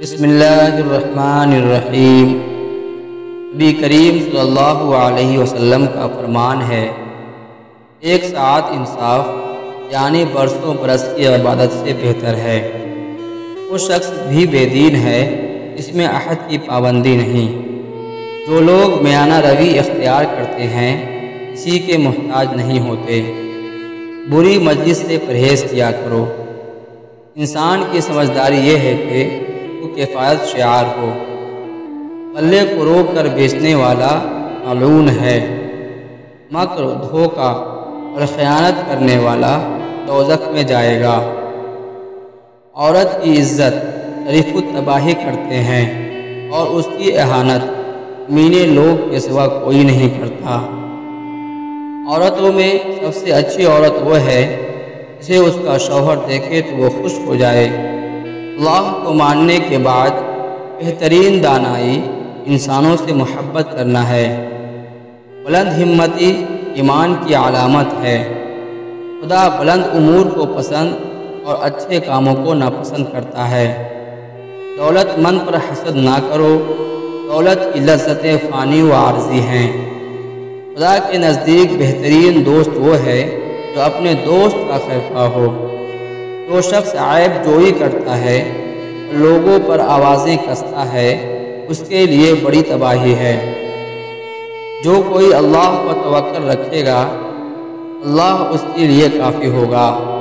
بسم اللہ الرحمن الرحیم۔ نبی کریم صلی اللہ علیہ وسلم کا فرمان ہے، ایک ساعت انصاف یعنی برسوں برس کی عبادت سے بہتر ہے۔ وہ شخص بھی بے دین ہے جس میں عہد کی پابندی نہیں۔ جو لوگ میانہ روی اختیار کرتے ہیں کسی کے محتاج نہیں ہوتے۔ بری مجلس سے پرہیز کیا کرو۔ انسان کی سمجھداری یہ ہے کہ وہ کفایت شعار ہو۔ غلے کو روک کر بیچنے والا ملعون ہے۔ مکر، دھوکہ اور خیانت کرنے والا دوزخ میں جائے گا۔ عورت کی عزت شریف و تباہی کرتے ہیں اور اس کی اہانت مینے لوگ کے سوا کوئی نہیں کرتا۔ عورتوں میں سب سے اچھی عورت وہ ہے جسے اس کا شوہر دیکھے تو وہ خوش ہو جائے۔ اللہ کو ماننے کے بعد بہترین دانائی انسانوں سے محبت کرنا ہے۔ بلند ہمتی ایمان کی علامت ہے۔ خدا بلند امور کو پسند اور اچھے کاموں کو ناپسند کرتا ہے۔ دولت مند پر حسد نہ کرو، دولت کی لذتیں فانی و عارضی ہیں۔ خدا کے نزدیک بہترین دوست وہ ہے جو اپنے دوست کا خیرخواہ ہو۔ جو شخص عیب جوئی کرتا ہے اور لوگوں پر آوازیں کستا ہے اس کے لیے بڑی تباہی ہے۔ جو کوئی اللہ پر توکل رکھے گا اللہ اس کے لیے کافی ہوگا۔